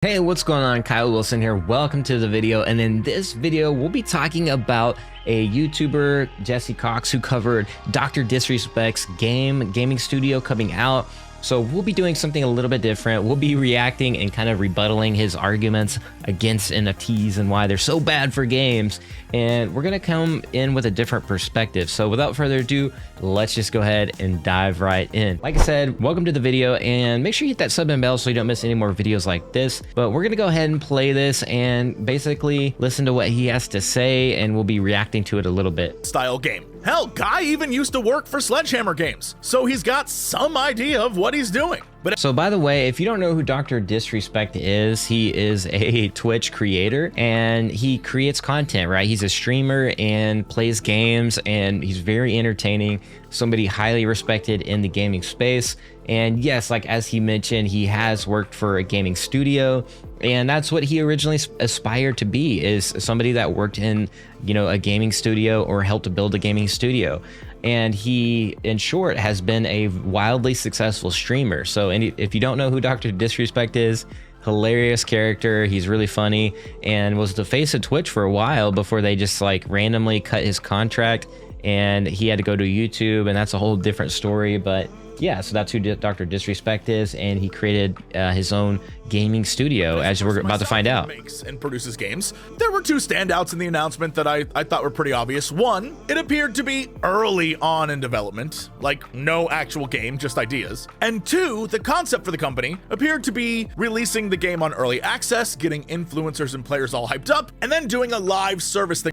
Hey, what's going on? KyleWillson here. Welcome to the video. And in this video, we'll be talking about a YouTuber, Jesse Cox, who covered DrDisrespect's gaming studio coming out. So we'll be doing something a little bit different. We'll be reacting and kind of rebuttaling his arguments against NFTs and why they're so bad for games. And we're going to come in with a different perspective. So without further ado, let's just go ahead and dive right in. Like I said, welcome to the video, and make sure you hit that sub and bell so you don't miss any more videos like this. But we're going to go ahead and play this and basically listen to what he has to say, and we'll be reacting to it a little bit. Style game. Hell, Guy even used to work for Sledgehammer Games, so he's got some idea of what he's doing. So by the way, if you don't know who DrDisrespect is, he is a Twitch creator and he creates content, right? He's a streamer and plays games, and he's very entertaining, somebody highly respected in the gaming space. And yes, like as he mentioned, he has worked for a gaming studio, and that's what he originally aspired to be, is somebody that worked in, you know, a gaming studio or helped to build a gaming studio. And he, in short, has been a wildly successful streamer. So if you don't know who DrDisrespect is, hilarious character. He's really funny and was the face of Twitch for a while before they just like randomly cut his contract and he had to go to YouTube, and that's a whole different story. But yeah, so that's who DrDisrespect is, and he created his own gaming studio, as we're about to find out. Makes and produces games. There were two standouts in the announcement that I thought were pretty obvious. One, it appeared to be early on in development, like no actual game, just ideas. And two, the concept for the company appeared to be releasing the game on early access, getting influencers and players all hyped up, and then doing a live service thing.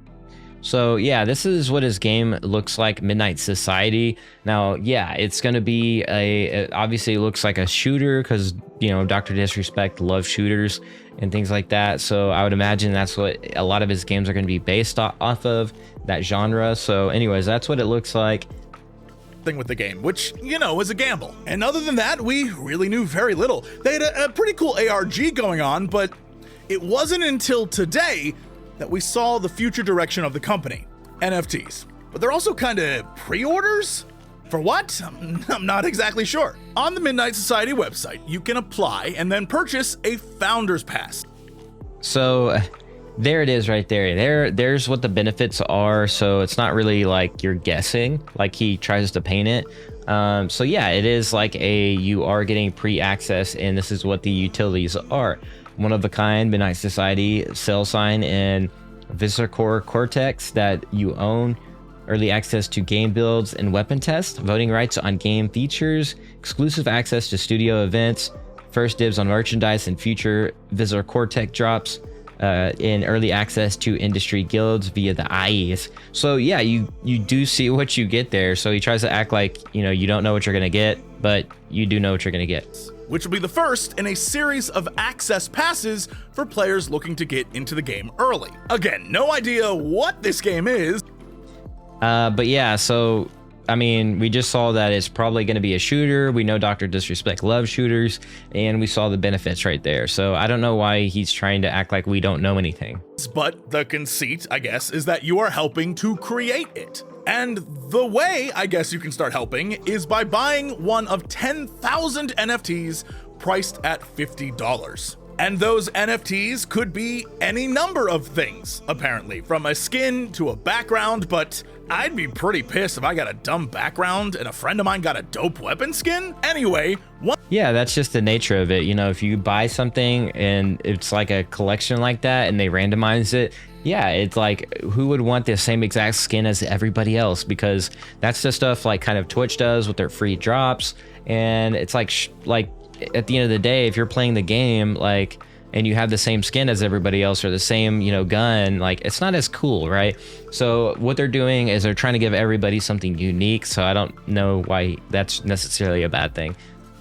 So yeah, this is what his game looks like, Midnight Society. Now, yeah, it's going to be it obviously looks like a shooter because, you know, DrDisrespect loves shooters and things like that. So I would imagine that's what a lot of his games are going to be based off of, that genre. So anyways, that's what it looks like. Thing with the game, which, you know, is a gamble. And other than that, we really knew very little. They had a pretty cool ARG going on, but it wasn't until today that we saw the future direction of the company, NFTs. But they're also kind of pre-orders? For what? I'm not exactly sure. On the Midnight Society website, you can apply and then purchase a Founder's Pass. So there it is right there. There's what the benefits are. So it's not really like you're guessing, like he tries to paint it. So yeah, it is like you are getting pre-access, and this is what the utilities are. One of a kind Midnight Society sell sign and Visitor Core Cortex that you own, early access to game builds and weapon tests, voting rights on game features, exclusive access to studio events, first dibs on merchandise and future Visitor Cortex drops, in early access to industry guilds via the IEs. So yeah, you do see what you get there. So he tries to act like, you know, you don't know what you're gonna get, but you do know what you're gonna get. Which will be the first in a series of access passes for players looking to get into the game early. Again, no idea what this game is. But yeah, so I mean, we just saw that it's probably going to be a shooter. We know DrDisrespect loves shooters, and we saw the benefits right there. So I don't know why he's trying to act like we don't know anything. But the conceit, I guess, is that you are helping to create it. And the way, I guess, you can start helping is by buying one of 10,000 NFTs priced at $50. And those NFTs could be any number of things, apparently, from a skin to a background, but I'd be pretty pissed if I got a dumb background and a friend of mine got a dope weapon skin. Anyway, yeah, that's just the nature of it. You know, if you buy something and it's like a collection like that and they randomize it, yeah, it's like, who would want the same exact skin as everybody else? Because that's the stuff like kind of Twitch does with their free drops. And it's like at the end of the day, if you're playing the game, like, and you have the same skin as everybody else or the same, you know, gun, like, it's not as cool, right? So what they're doing is they're trying to give everybody something unique. So I don't know why that's necessarily a bad thing.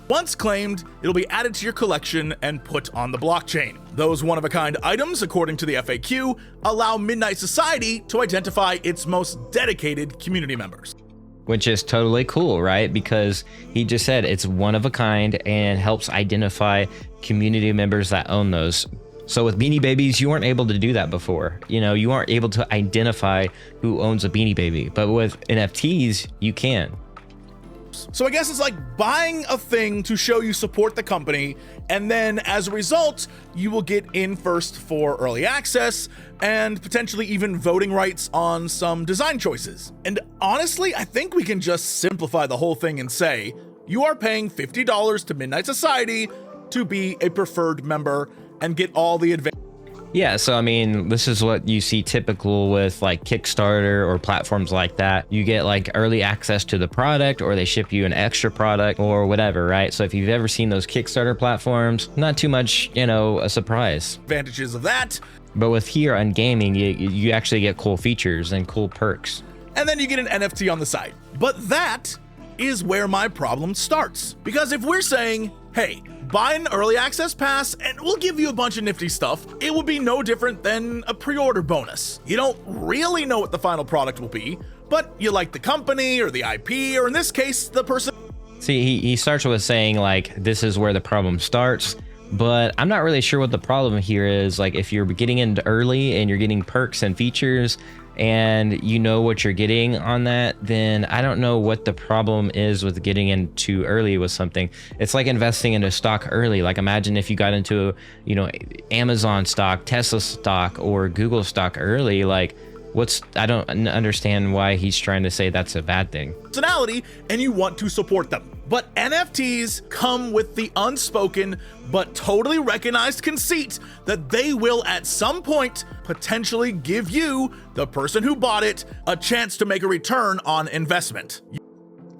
Once claimed, it'll be added to your collection and put on the blockchain. Those one-of-a-kind items, according to the FAQ, allow Midnight Society to identify its most dedicated community members. Which is totally cool, right? Because he just said it's one of a kind and helps identify community members that own those. So with Beanie Babies, you weren't able to do that before. You know, you aren't able to identify who owns a Beanie Baby, but with NFTs, you can. platforms. So I guess it's like buying a thing to show you support the company, and then as a result, you will get in first for early access and potentially even voting rights on some design choices. And honestly, I think we can just simplify the whole thing and say, you are paying $50 to Midnight Society to be a preferred member and get all the advantages. Yeah, so I mean, this is what you see typical with like Kickstarter or platforms like that. You get like early access to the product, or they ship you an extra product or whatever, right? So if you've ever seen those Kickstarter platforms, not too much, a surprise. Advantages of that. But with here on gaming, you actually get cool features and cool perks. And then you get an NFT on the side. But that is where my problem starts. Because if we're saying, hey, buy an early access pass and we'll give you a bunch of nifty stuff, it would be no different than a pre-order bonus. You don't really know what the final product will be, but you like the company or the IP, or in this case, the person. See, he starts with saying like, this is where the problem starts, but I'm not really sure what the problem here is. Like, if you're getting into early and you're getting perks and features and you know what you're getting on that, then I don't know what the problem is with getting in too early with something. It's like investing into stock early. Like, imagine if you got into, Amazon stock, Tesla stock, or Google stock early. Like, I don't understand why he's trying to say that's a bad thing. Personality, and you want to support them. But NFTs come with the unspoken but totally recognized conceit that they will at some point potentially give you, the person who bought it, a chance to make a return on investment.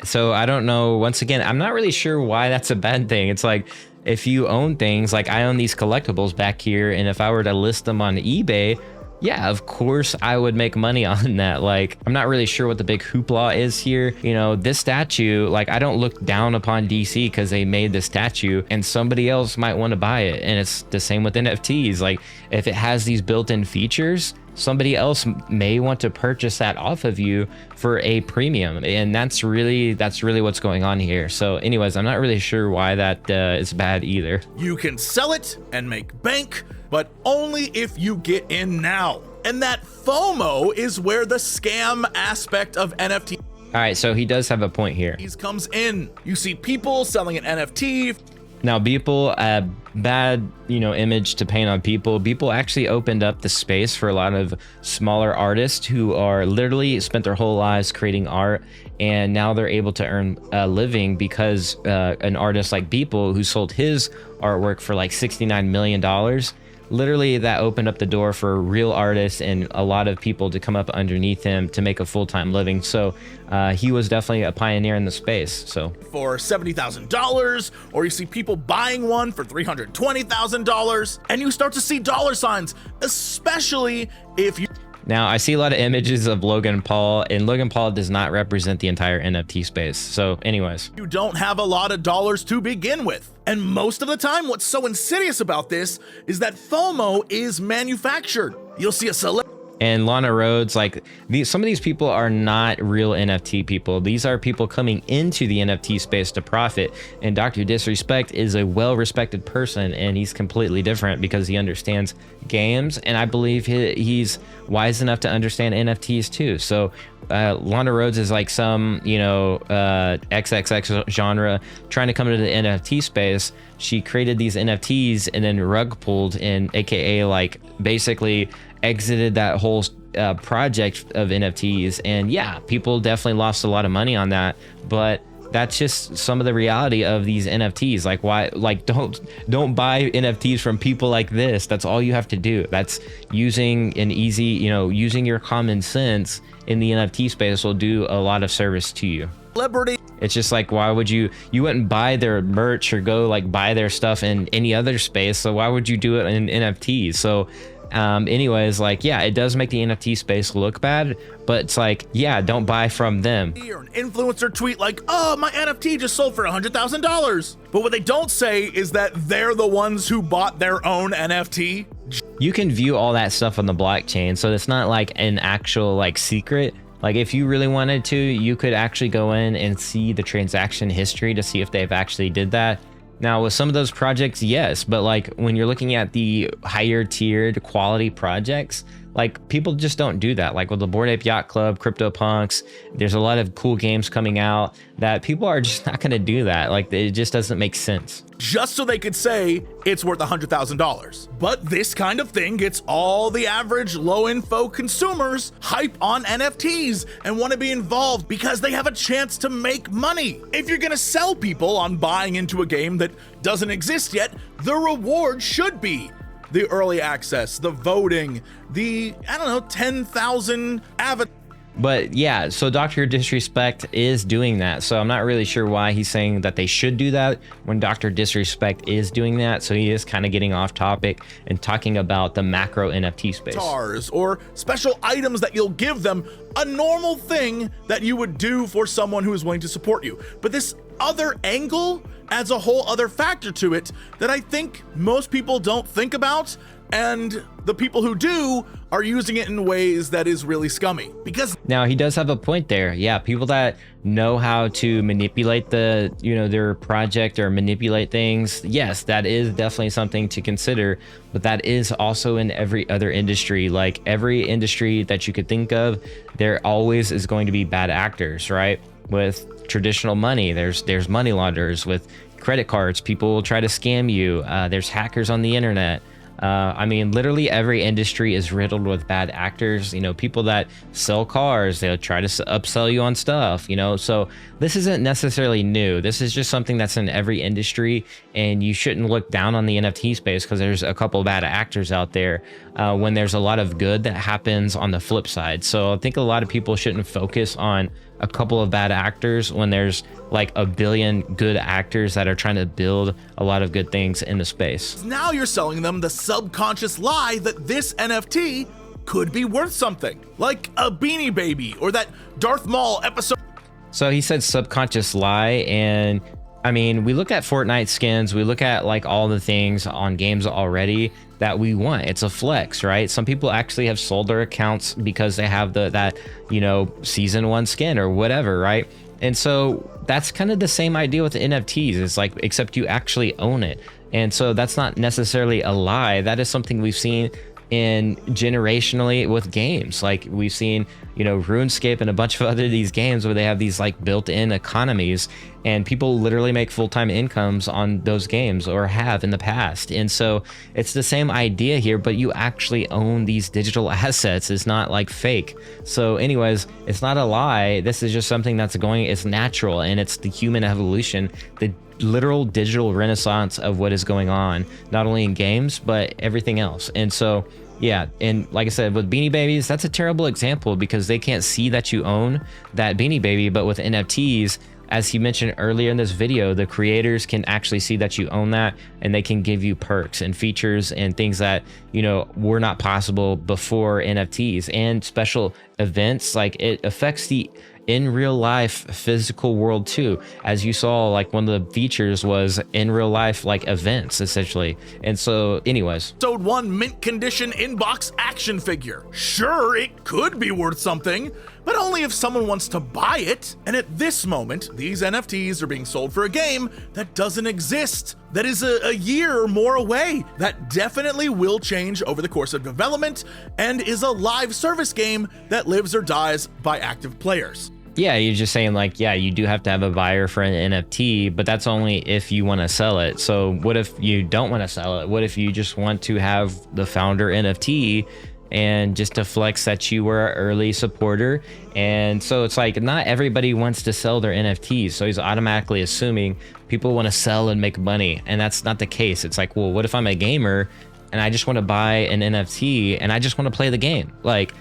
So I don't know, once again, I'm not really sure why that's a bad thing. It's like, if you own things, like I own these collectibles back here, and if I were to list them on eBay, yeah, of course I would make money on that. Like, I'm not really sure what the big hoopla is here. This statue, like, I don't look down upon DC because they made the statue and somebody else might want to buy it. And it's the same with NFTs. Like, if it has these built-in features, somebody else may want to purchase that off of you for a premium. And that's really what's going on here. So anyways, I'm not really sure why that is bad either. You can sell it and make bank, but only if you get in now. And that FOMO is where the scam aspect of NFT. All right, so he does have a point here. Comes in. You see people selling an NFT. Now, people, bad, image to paint on people. People actually opened up the space for a lot of smaller artists who are literally spent their whole lives creating art, and now they're able to earn a living because an artist like Beeple, who sold his artwork for like $69 million, literally that opened up the door for real artists and a lot of people to come up underneath him to make a full-time living. So he was definitely a pioneer in the space. So for $70,000, or you see people buying one for $320,000, and you start to see dollar signs, especially if you. Now, I see a lot of images of Logan Paul, and Logan Paul does not represent the entire NFT space. So anyways, you don't have a lot of dollars to begin with. And most of the time, what's so insidious about this is that FOMO is manufactured. You'll see a celebrity. And Lana Rhodes, like some of these people are not real NFT people. These are people coming into the NFT space to profit. And DrDisrespect is a well-respected person, and he's completely different because he understands games. And I believe he's wise enough to understand NFTs too. So Lana Rhodes is like some, XXX genre trying to come into the NFT space. She created these NFTs and then rug pulled, and AKA like basically exited that whole project of NFTs. And yeah, people definitely lost a lot of money on that, but that's just some of the reality of these NFTs. Like, why, like, don't buy NFTs from people like this. That's all you have to do. That's using an easy, using your common sense in the NFT space will do a lot of service to you. Celebrity. It's just like, why would you wouldn't buy their merch or go like buy their stuff in any other space. So why would you do it in NFTs? So anyways, like, yeah, it does make the NFT space look bad, but it's like, yeah, don't buy from them. Or an influencer tweet like, oh, my NFT just sold for $100,000. But what they don't say is that they're the ones who bought their own NFT. You can view all that stuff on the blockchain, so it's not like an actual like secret. Like, if you really wanted to, you could actually go in and see the transaction history to see if they've actually did that. Now, with some of those projects, yes, but like when you're looking at the higher tiered quality projects, Like, people just don't do that. Like with the Bored Ape Yacht Club, CryptoPunks, there's a lot of cool games coming out that people are just not going to do that. Like, it just doesn't make sense. Just so they could say it's worth $100,000. But this kind of thing gets all the average low info consumers hype on NFTs and want to be involved because they have a chance to make money. If you're gonna sell people on buying into a game that doesn't exist yet, the reward should be the early access, the voting, the, I don't know, 10,000 avatars. But yeah, so DrDisrespect is doing that. So I'm not really sure why he's saying that they should do that when DrDisrespect is doing that. So he is kind of getting off topic and talking about the macro NFT space. Or special items that you'll give them, a normal thing that you would do for someone who is willing to support you. But this other angle adds a whole other factor to it that I think most people don't think about, and the people who do are using it in ways that is really scummy. Because now he does have a point there. Yeah, people that know how to manipulate the, their project or manipulate things, yes, that is definitely something to consider. But that is also in every other industry. Like every industry that you could think of, there always is going to be bad actors, right? With traditional money, there's money launderers. With credit cards, people will try to scam you. There's hackers on the internet. I mean, literally every industry is riddled with bad actors. People that sell cars, they'll try to upsell you on stuff, so this isn't necessarily new. This is just something that's in every industry, and you shouldn't look down on the NFT space because there's a couple of bad actors out there when there's a lot of good that happens on the flip side. So I think a lot of people shouldn't focus on a couple of bad actors when there's like a billion good actors that are trying to build a lot of good things in the space. Now you're selling them the subconscious lie that this NFT could be worth something, like a Beanie Baby or that Darth Maul episode. So he said subconscious lie, and I mean, we look at Fortnite skins, we look at like all the things on games already that we want. It's a flex, right? Some people actually have sold their accounts because they have that season 1 skin or whatever, right? And so that's kind of the same idea with NFTs. It's like, except you actually own it. And so that's not necessarily a lie. That is something we've seen in generationally with games. Like we've seen, RuneScape and a bunch of other these games where they have these like built-in economies, and people literally make full-time incomes on those games or have in the past. And so it's the same idea here, but you actually own these digital assets. It's not like fake. So anyways, it's not a lie. This is just something that's it's natural, and it's the human evolution, the literal digital renaissance of what is going on, not only in games, but everything else. And so, yeah, and like I said, with Beanie Babies, that's a terrible example because they can't see that you own that Beanie Baby. But with NFTs, as he mentioned earlier in this video, the creators can actually see that you own that, and they can give you perks and features and things that, were not possible before NFTs, and special events. Like, it affects the in real life physical world too. As you saw, like one of the features was in real life, like events essentially. And so anyways, Episode 1 mint condition inbox action figure. Sure, it could be worth something, but only if someone wants to buy it. And at this moment, these NFTs are being sold for a game that doesn't exist, that is a year or more away, that definitely will change over the course of development, and is a live service game that lives or dies by active players. Yeah, you're just saying like, yeah, you do have to have a buyer for an NFT, but that's only if you want to sell it. So what if you don't want to sell it? What if you just want to have the founder NFT and just to flex that you were an early supporter? And so it's like, not everybody wants to sell their NFTs. So he's automatically assuming people want to sell and make money. And that's not the case. It's like, well, what if I'm a gamer and I just want to buy an NFT and I just want to play the game? Like,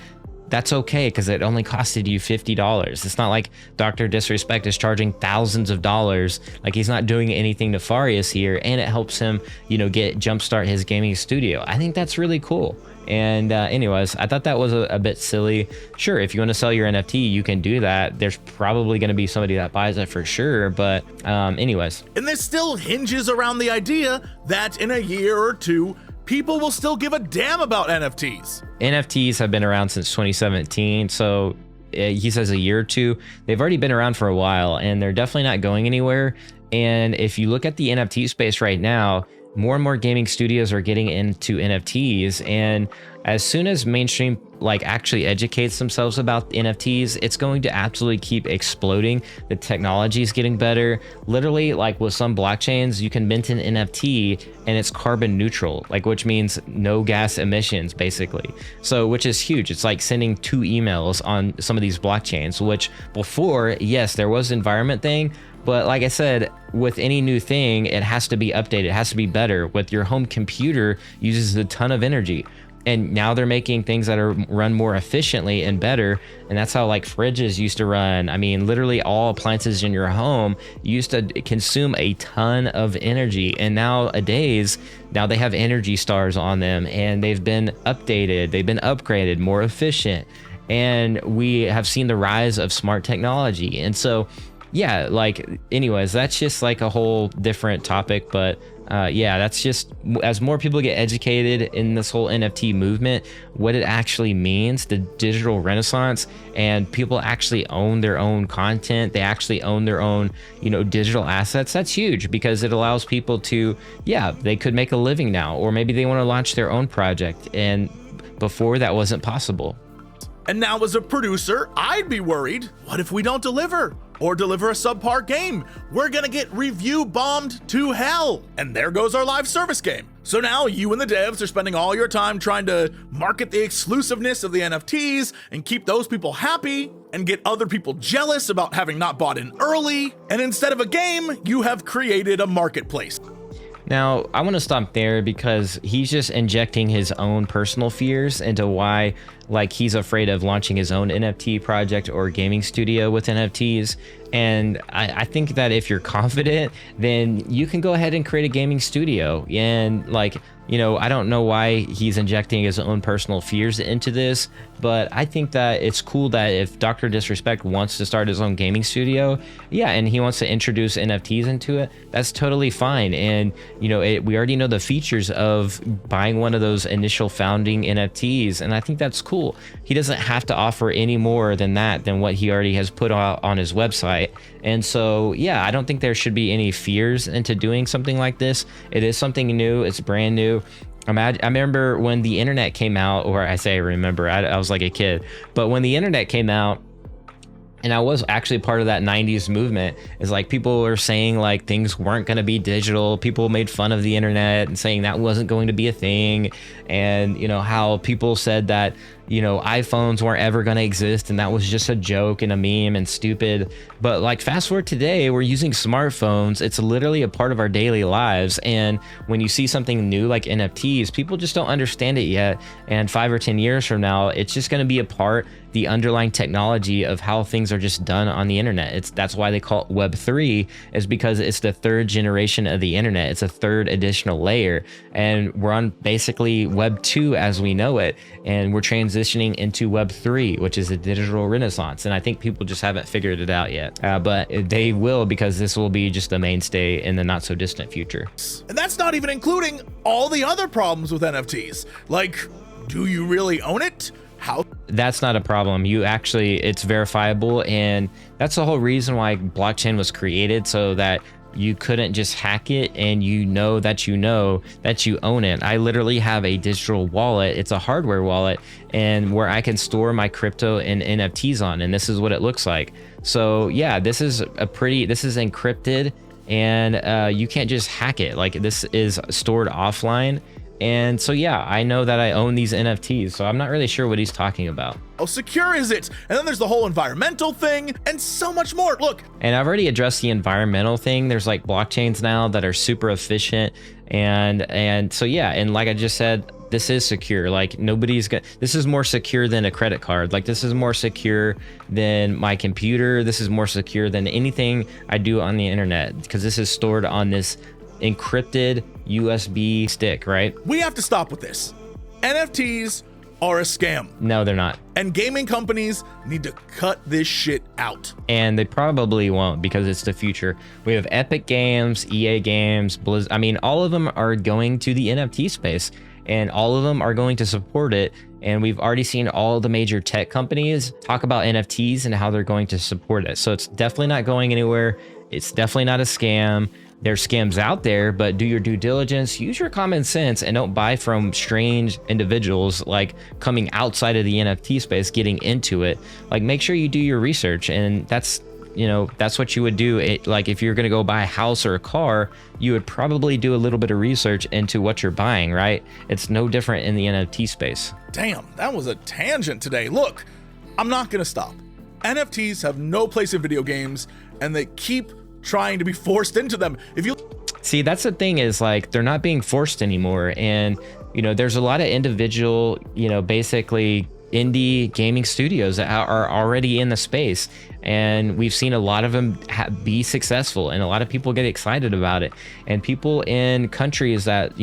that's okay, because it only costed you $50. It's not like DrDisrespect is charging thousands of dollars. Like, he's not doing anything nefarious here, and it helps him, get jumpstart his gaming studio. I think that's really cool. And anyways, I thought that was a bit silly. Sure, if you want to sell your NFT, you can do that. There's probably going to be somebody that buys it for sure. But anyways. And this still hinges around the idea that in a year or two, people will still give a damn about NFTs. NFTs have been around since 2017. So he says a year or two. They've already been around for a while, and they're definitely not going anywhere. And if you look at the NFT space right now, more and more gaming studios are getting into NFTs. And, as soon as mainstream like actually educates themselves about NFTs, it's going to absolutely keep exploding. The technology is getting better. Literally, like with some blockchains, you can mint an NFT and it's carbon neutral, like which means no gas emissions basically. So which is huge. It's like sending 2 emails on some of these blockchains, which before, yes, there was an environment thing, but like I said, with any new thing, it has to be updated. It has to be better. With your home computer uses a ton of energy. And now they're making things that are run more efficiently and better. And that's how like fridges used to run. I mean, literally all appliances in your home used to consume a ton of energy. And nowadays, now they have Energy Stars on them and they've been updated. They've been upgraded, more efficient. And we have seen the rise of smart technology. And so, yeah, like anyways, that's just like a whole different topic. But yeah, that's just as more people get educated in this whole NFT movement, what it actually means, the digital renaissance, and people actually own their own content. They actually own their own, you know, digital assets. That's huge because it allows people to, yeah, they could make a living now, or maybe they want to launch their own project. And before that wasn't possible. And now as a producer, I'd be worried, what if we don't deliver? Or deliver a subpar game? We're gonna get review bombed to hell. And there goes our live service game. So now you and the devs are spending all your time trying to market the exclusiveness of the NFTs and keep those people happy and get other people jealous about having not bought in early. And instead of a game, you have created a marketplace. Now, I want to stop there because he's just injecting his own personal fears into why, like, he's afraid of launching his own NFT project or gaming studio with NFTs. And I think that if you're confident, then you can go ahead and create a gaming studio. And like, you know, I don't know why he's injecting his own personal fears into this, but I think that it's cool that if DrDisrespect wants to start his own gaming studio, yeah, and he wants to introduce NFTs into it, that's totally fine. And, you know, we already know the features of buying one of those initial founding NFTs, and I think that's cool. He doesn't have to offer any more than that, than what he already has put out on his website. And so, yeah, I don't think there should be any fears into doing something like this. It is something new. It's brand new. I remember when the internet came out, or I say I remember, I was like a kid, but when the internet came out, and I was actually part of that 90s movement, is like people were saying like things weren't going to be digital. People made fun of the internet and saying that wasn't going to be a thing. And, you know, how people said that, you know, iPhones weren't ever going to exist and that was just a joke and a meme and stupid. But like fast forward today, we're using smartphones. It's literally a part of our daily lives. And when you see something new like NFTs, people just don't understand it yet. And 5 or 10 years from now, it's just going to be a part, the underlying technology of how things are just done on the internet. That's why they call it Web3, is because it's the 3rd generation of the internet. It's a 3rd additional layer. And we're on basically Web 2 as we know it. And we're transitioning into Web 3, which is a digital renaissance. And I think people just haven't figured it out yet. But they will, because this will be just the mainstay in the not so distant future. And that's not even including all the other problems with NFTs. Like, do you really own it? How? That's not a problem. You actually, it's verifiable. And that's the whole reason why blockchain was created, so that you couldn't just hack it and you know that you own it. I literally have a digital wallet. It's a hardware wallet, and where I can store my crypto and NFTs on, and this is what it looks like. So yeah, this is encrypted, and you can't just hack it. Like, this is stored offline. And so, yeah, I know that I own these NFTs, so I'm not really sure what he's talking about. How secure is it? And then there's the whole environmental thing and so much more. Look. And I've already addressed the environmental thing. There's like blockchains now that are super efficient. And so, yeah, and like I just said, this is secure. Like, this is more secure than a credit card. Like, this is more secure than my computer. This is more secure than anything I do on the internet, because this is stored on this encrypted USB stick, right? We have to stop with this. NFTs are a scam. No, they're not. And gaming companies need to cut this shit out. And they probably won't, because it's the future. We have Epic Games, EA Games, Blizz. I mean, all of them are going to the NFT space, and all of them are going to support it. And we've already seen all the major tech companies talk about NFTs and how they're going to support it. So it's definitely not going anywhere. It's definitely not a scam. there's scams out there, but do your due diligence, use your common sense, and don't buy from strange individuals like coming outside of the NFT space, getting into it. Like, make sure you do your research, and that's what you would do. Like, if you're going to go buy a house or a car, you would probably do a little bit of research into what you're buying, right? It's no different in the NFT space. Damn, that was a tangent today. Look, I'm not going to stop. NFTs have no place in video games, and they keep trying to be forced into them. If you see, that's the thing, is like, they're not being forced anymore. And, there's a lot of individual, basically indie gaming studios that are already in the space, and we've seen a lot of them be successful, and a lot of people get excited about it. And people in countries that,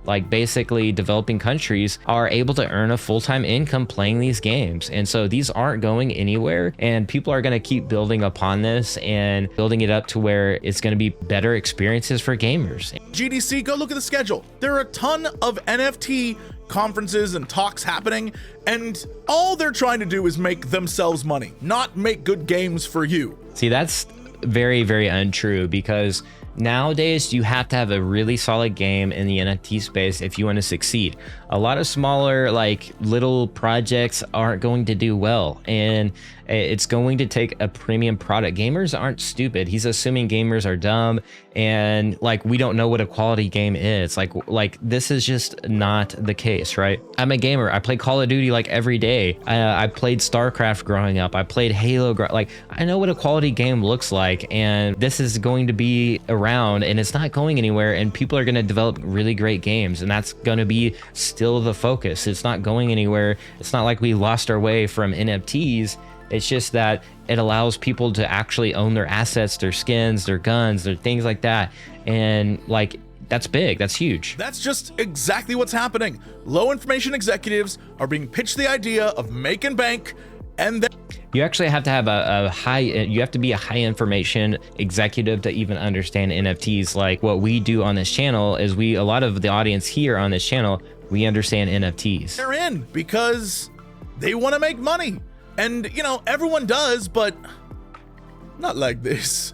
like basically developing countries, are able to earn a full-time income playing these games. And so these aren't going anywhere, and people are going to keep building upon this and building it up to where it's going to be better experiences for gamers. GDC, go look at the schedule. There are a ton of NFT conferences and talks happening, and all they're trying to do is make themselves money, not make good games for you. See, that's very, very untrue, because nowadays you have to have a really solid game in the NFT space if you want to succeed. A lot of smaller, like, little projects aren't going to do well, and it's going to take a premium product. Gamers aren't stupid. He's assuming gamers are dumb, and like, we don't know what a quality game is. Like this is just not the case, right? I'm a gamer. I play Call of Duty like every day. I played StarCraft growing up. I played Halo. Like, I know what a quality game looks like, and this is going to be around, and it's not going anywhere, and people are going to develop really great games, and that's going to be still the focus. It's not going anywhere. It's not like we lost our way from NFTs. It's just that it allows people to actually own their assets, their skins, their guns, their things like that. And like, that's big. That's huge. That's just exactly what's happening. Low information executives are being pitched the idea of making bank, and then you actually have to have you have to be a high information executive to even understand NFTs. Like, what we do on this channel is a lot of the audience here on this channel, we understand NFTs. They're in because they want to make money. And, everyone does, but not like this.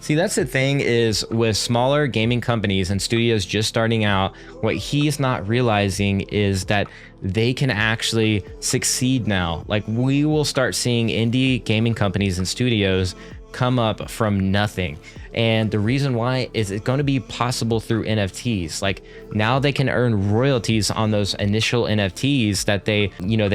See, that's the thing, is with smaller gaming companies and studios just starting out, what he's not realizing is that they can actually succeed now. Like, we will start seeing indie gaming companies and studios come up from nothing. And the reason why is it's going to be possible through NFTs. Like, now they can earn royalties on those initial NFTs that they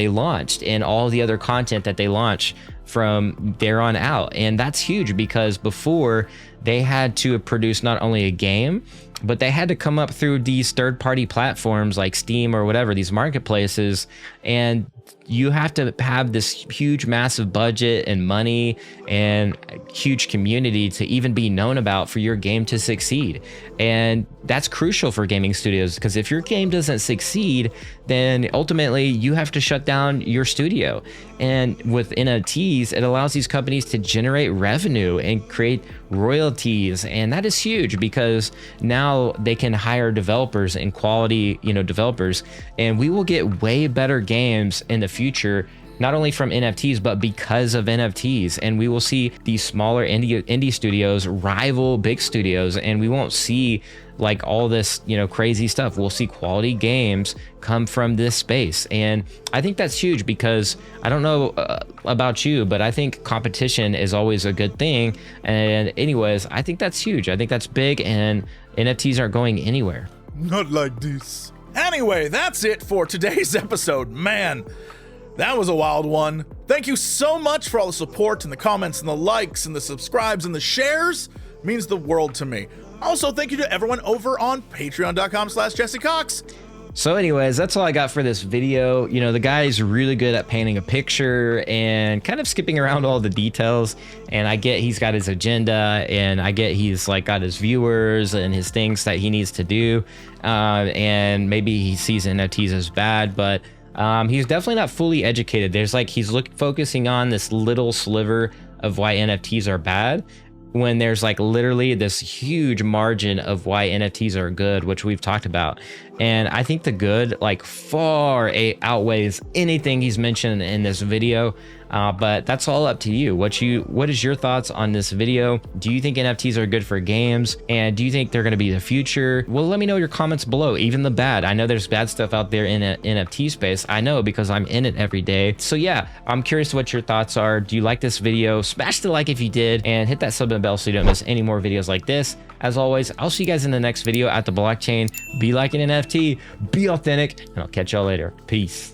launched, and all the other content that they launch from there on out. And that's huge, because before they had to produce not only a game, but they had to come up through these third-party platforms like Steam or whatever, these marketplaces, and you have to have this huge, massive budget and money and a huge community to even be known about for your game to succeed. And that's crucial for gaming studios, because if your game doesn't succeed, then ultimately you have to shut down your studio. And with NFTs, it allows these companies to generate revenue and create royalties. And that is huge, because now they can hire developers and quality, developers, and we will get way better games in the future, not only from NFTs, but because of NFTs. And we will see these smaller indie studios rival big studios, and we won't see like all this, crazy stuff. We'll see quality games come from this space. And I think that's huge, because I don't know about you, but I think competition is always a good thing. And anyways, I think that's huge. I think that's big, and NFTs aren't going anywhere. Not like this. Anyway, that's it for today's episode. Man, that was a wild one. Thank you so much for all the support and the comments and the likes and the subscribes and the shares. It means the world to me. Also, thank you to everyone over on patreon.com/Jesse Cox. So anyways, that's all I got for this video. The guy's really good at painting a picture and kind of skipping around all the details. And I get he's got his agenda, and I get he's like got his viewers and his things that he needs to do. And maybe he sees NFTs as bad, but he's definitely not fully educated. There's like, he's focusing on this little sliver of why NFTs are bad, when there's like literally this huge margin of why NFTs are good, which we've talked about. And I think the good like far outweighs anything he's mentioned in this video. But that's all up to you. What is your thoughts on this video? Do you think NFTs are good for games? And do you think they're going to be the future? Well, let me know your comments below, even the bad. I know there's bad stuff out there in an NFT space. I know because I'm in it every day. So yeah, I'm curious what your thoughts are. Do you like this video? Smash the like if you did, and hit that sub and bell so you don't miss any more videos like this. As always, I'll see you guys in the next video at the blockchain. Be like an NFT, be authentic, and I'll catch y'all later. Peace.